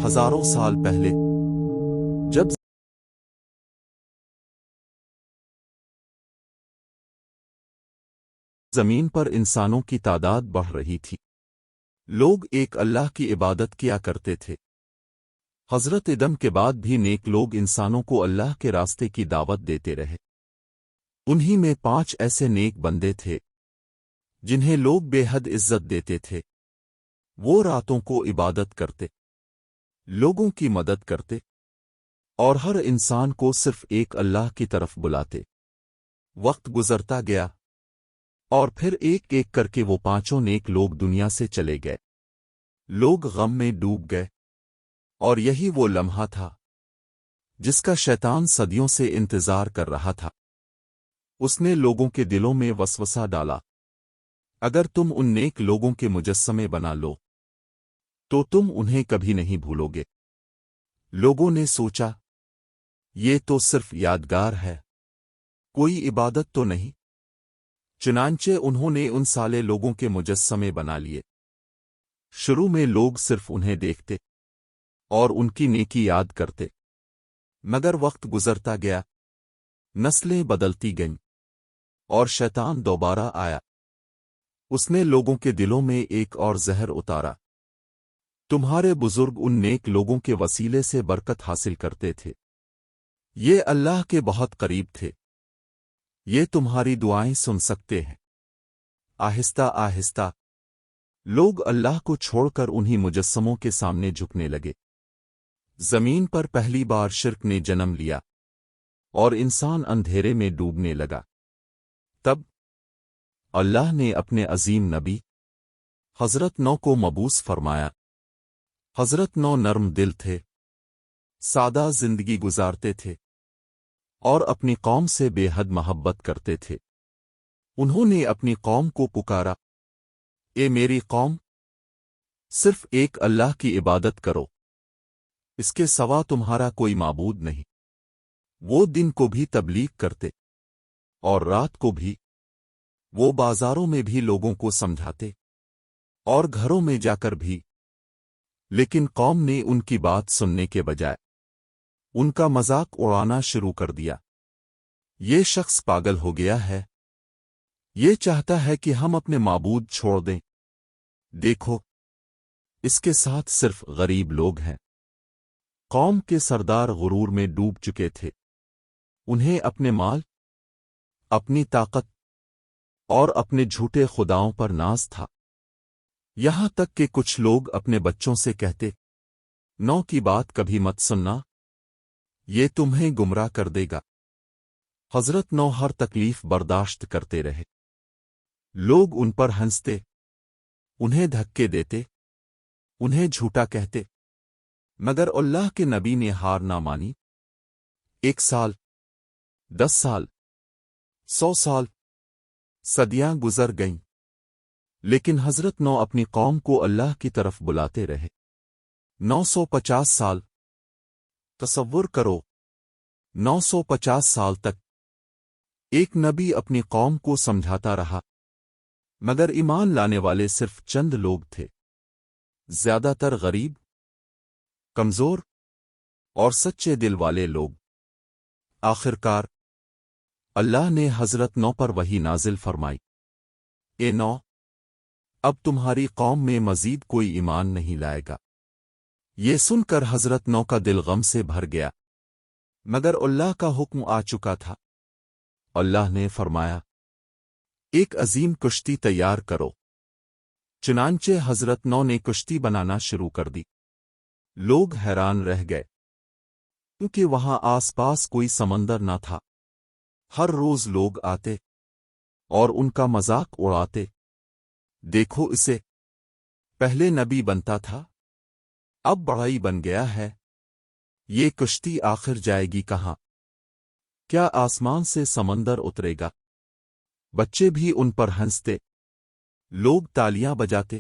ہزاروں سال پہلے جب زمین پر انسانوں کی تعداد بڑھ رہی تھی، لوگ ایک اللہ کی عبادت کیا کرتے تھے۔ حضرت آدم کے بعد بھی نیک لوگ انسانوں کو اللہ کے راستے کی دعوت دیتے رہے۔ انہی میں 5 ایسے نیک بندے تھے جنہیں لوگ بے حد عزت دیتے تھے۔ وہ راتوں کو عبادت کرتے، لوگوں کی مدد کرتے اور ہر انسان کو صرف ایک اللہ کی طرف بلاتے۔ وقت گزرتا گیا اور پھر ایک ایک کر کے وہ 5 نیک لوگ دنیا سے چلے گئے۔ لوگ غم میں ڈوب گئے، اور یہی وہ لمحہ تھا جس کا شیطان صدیوں سے انتظار کر رہا تھا۔ اس نے لوگوں کے دلوں میں وسوسہ ڈالا، اگر تم ان نیک لوگوں کے مجسمے بنا لو تو تم انہیں کبھی نہیں بھولو گے۔ لوگوں نے سوچا، یہ تو صرف یادگار ہے، کوئی عبادت تو نہیں۔ چنانچہ انہوں نے ان سالے لوگوں کے مجسمے بنا لیے۔ شروع میں لوگ صرف انہیں دیکھتے اور ان کی نیکی یاد کرتے، مگر وقت گزرتا گیا، نسلیں بدلتی گئیں، اور شیطان دوبارہ آیا۔ اس نے لوگوں کے دلوں میں ایک اور زہر اتارا۔ تمہارے بزرگ ان نیک لوگوں کے وسیلے سے برکت حاصل کرتے تھے، یہ اللہ کے بہت قریب تھے، یہ تمہاری دعائیں سن سکتے ہیں۔ آہستہ آہستہ لوگ اللہ کو چھوڑ کر انہی مجسموں کے سامنے جھکنے لگے۔ زمین پر پہلی بار شرک نے جنم لیا اور انسان اندھیرے میں ڈوبنے لگا۔ تب اللہ نے اپنے عظیم نبی حضرت نوح کو مبعوث فرمایا۔ حضرت نوح نرم دل تھے، سادہ زندگی گزارتے تھے اور اپنی قوم سے بے حد محبت کرتے تھے۔ انہوں نے اپنی قوم کو پکارا، اے میری قوم، صرف ایک اللہ کی عبادت کرو، اس کے سوا تمہارا کوئی معبود نہیں۔ وہ دن کو بھی تبلیغ کرتے اور رات کو بھی۔ وہ بازاروں میں بھی لوگوں کو سمجھاتے اور گھروں میں جا کر بھی، لیکن قوم نے ان کی بات سننے کے بجائے ان کا مذاق اڑانا شروع کر دیا۔ یہ شخص پاگل ہو گیا ہے، یہ چاہتا ہے کہ ہم اپنے معبود چھوڑ دیں۔ دیکھو، اس کے ساتھ صرف غریب لوگ ہیں۔ قوم کے سردار غرور میں ڈوب چکے تھے، انہیں اپنے مال، اپنی طاقت اور اپنے جھوٹے خداؤں پر ناز تھا۔ یہاں تک کہ کچھ لوگ اپنے بچوں سے کہتے، نوح کی بات کبھی مت سننا، یہ تمہیں گمراہ کر دے گا۔ حضرت نوح ہر تکلیف برداشت کرتے رہے۔ لوگ ان پر ہنستے، انہیں دھکے دیتے، انہیں جھوٹا کہتے، مگر اللہ کے نبی نے ہار نہ مانی۔ 1 سال، 10 سال، 100 سال، صدیاں گزر گئیں، لیکن حضرت نوح اپنی قوم کو اللہ کی طرف بلاتے رہے۔ 950 سال، تصور کرو، 950 سال تک ایک نبی اپنی قوم کو سمجھاتا رہا، مگر ایمان لانے والے صرف چند لوگ تھے، زیادہ تر غریب، کمزور اور سچے دل والے لوگ۔ آخرکار اللہ نے حضرت نوح پر وحی نازل فرمائی، اے نوح، اب تمہاری قوم میں مزید کوئی ایمان نہیں لائے گا۔ یہ سن کر حضرت نوح کا دل غم سے بھر گیا، مگر اللہ کا حکم آ چکا تھا۔ اللہ نے فرمایا، ایک عظیم کشتی تیار کرو۔ چنانچہ حضرت نوح نے کشتی بنانا شروع کر دی۔ لوگ حیران رہ گئے، کیونکہ وہاں آس پاس کوئی سمندر نہ تھا۔ ہر روز لوگ آتے اور ان کا مذاق اڑاتے، دیکھو اسے، پہلے نبی بنتا تھا، اب بڑائی بن گیا ہے، یہ کشتی آخر جائے گی کہاں؟ کیا آسمان سے سمندر اترے گا؟ بچے بھی ان پر ہنستے لوگ تالیاں بجاتے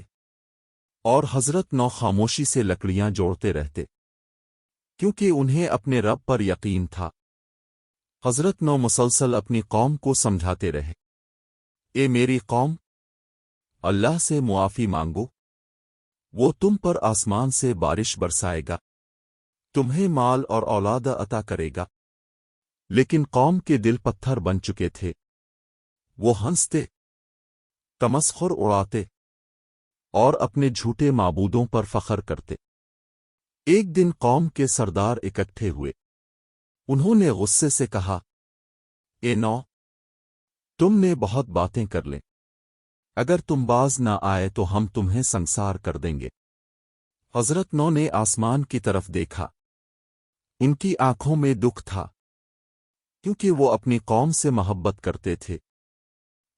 اور حضرت نو خاموشی سے لکڑیاں جوڑتے رہتے کیونکہ انہیں اپنے رب پر یقین تھا۔ حضرت نو مسلسل اپنی قوم کو سمجھاتے رہے، اے میری قوم، اللہ سے معافی مانگو، وہ تم پر آسمان سے بارش برسائے گا، تمہیں مال اور اولاد عطا کرے گا۔ لیکن قوم کے دل پتھر بن چکے تھے، وہ ہنستے، تمسخر اڑاتے اور اپنے جھوٹے معبودوں پر فخر کرتے۔ ایک دن قوم کے سردار اکٹھے ہوئے، انہوں نے غصے سے کہا، اے نو، تم نے بہت باتیں کر لیں، اگر تم باز نہ آئے تو ہم تمہیں سنسار کر دیں گے۔ حضرت نو نے آسمان کی طرف دیکھا، ان کی آنکھوں میں دکھ تھا کیونکہ وہ اپنی قوم سے محبت کرتے تھے،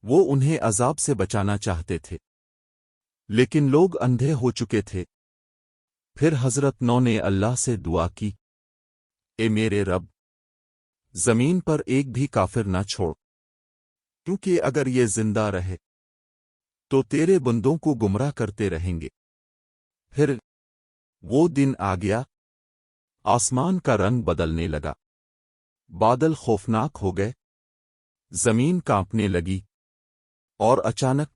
وہ انہیں عذاب سے بچانا چاہتے تھے، لیکن لوگ اندھے ہو چکے تھے۔ پھر حضرت نو نے اللہ سے دعا کی، اے میرے رب، زمین پر ایک بھی کافر نہ چھوڑ، کیونکہ اگر یہ زندہ رہے تو تیرے بندوں کو گمراہ کرتے رہیں گے۔ پھر وہ دن آ گیا، آسمان کا رنگ بدلنے لگا، بادل خوفناک ہو گئے، زمین کانپنے لگی، اور اچانک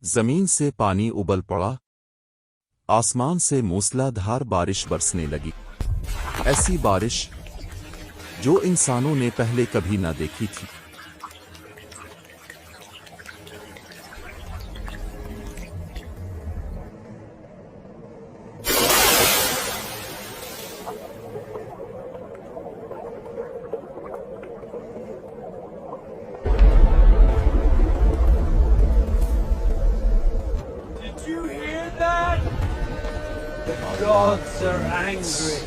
زمین سے پانی ابل پڑا، آسمان سے موسلا دھار بارش برسنے لگی، ایسی بارش جو انسانوں نے پہلے کبھی نہ دیکھی تھی۔ Did you hear that? The gods are angry.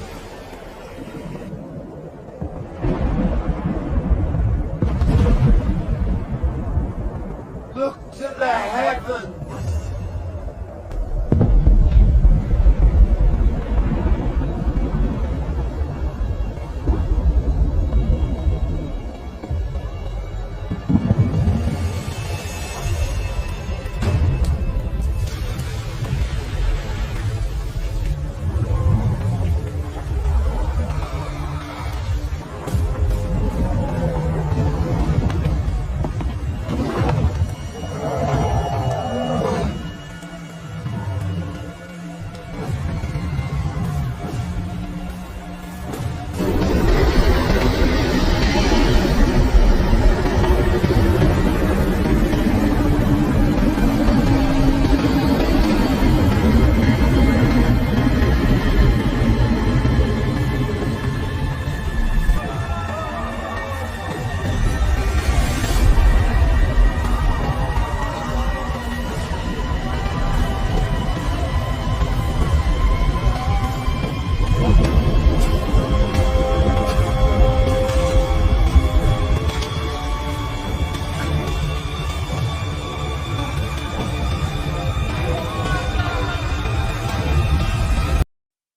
Look to the heavens.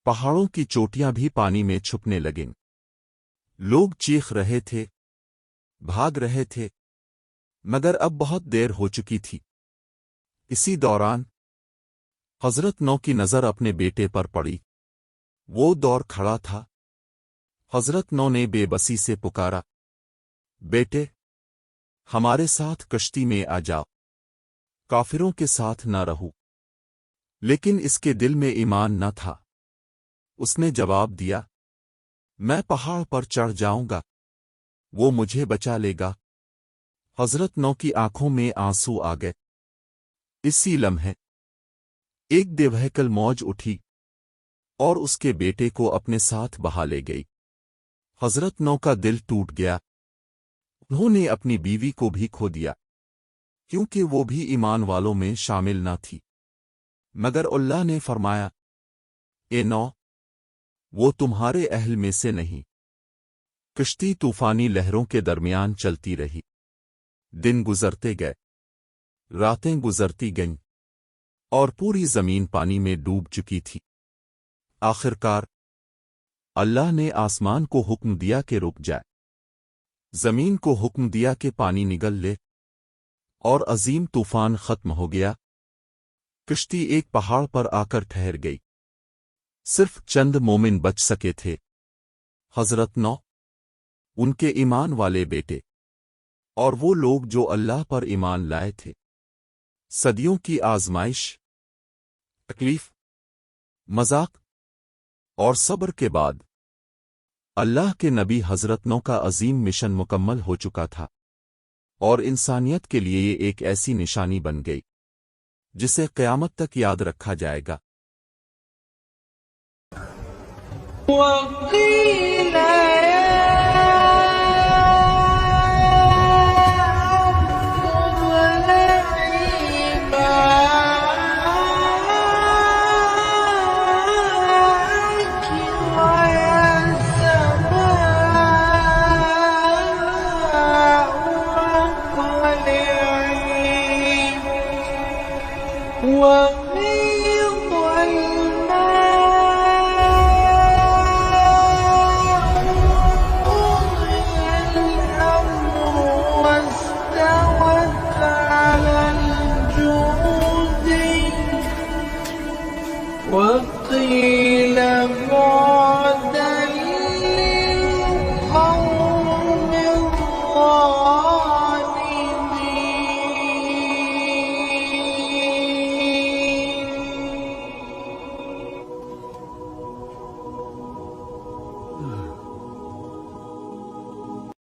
پہاڑوں کی چوٹیاں بھی پانی میں چھپنے لگیں، لوگ چیخ رہے تھے، بھاگ رہے تھے، مگر اب بہت دیر ہو چکی تھی۔ اسی دوران حضرت نو کی نظر اپنے بیٹے پر پڑی، وہ دوڑ کھڑا تھا۔ حضرت نو نے بے بسی سے پکارا، بیٹے، ہمارے ساتھ کشتی میں آ جاؤ، کافروں کے ساتھ نہ رہو۔ لیکن اس کے دل میں ایمان نہ تھا۔ اس نے جواب دیا، میں پہاڑ پر چڑھ جاؤں گا، وہ مجھے بچا لے گا۔ حضرت نو کی آنکھوں میں آنسو آ گئے۔ اسی لمحے ایک دیوہیکل موج اٹھی اور اس کے بیٹے کو اپنے ساتھ بہا لے گئی۔ حضرت نو کا دل ٹوٹ گیا، انہوں نے اپنی بیوی کو بھی کھو دیا کیونکہ وہ بھی ایمان والوں میں شامل نہ تھی۔ مگر اللہ نے فرمایا، اے نو، وہ تمہارے اہل میں سے نہیں۔ کشتی طوفانی لہروں کے درمیان چلتی رہی، دن گزرتے گئے، راتیں گزرتی گئیں، اور پوری زمین پانی میں ڈوب چکی تھی۔ آخرکار اللہ نے آسمان کو حکم دیا کہ رک جائے، زمین کو حکم دیا کہ پانی نگل لے، اور عظیم طوفان ختم ہو گیا۔ کشتی ایک پہاڑ پر آ کر ٹھہر گئی۔ صرف چند مومن بچ سکے تھے۔ حضرت نوح، ان کے ایمان والے بیٹے، اور وہ لوگ جو اللہ پر ایمان لائے تھے۔ صدیوں کی آزمائش، تکلیف، مذاق اور صبر کے بعد اللہ کے نبی حضرت نوح کا عظیم مشن مکمل ہو چکا تھا، اور انسانیت کے لیے یہ ایک ایسی نشانی بن گئی جسے قیامت تک یاد رکھا جائے گا۔ وقيل وقيل بعدا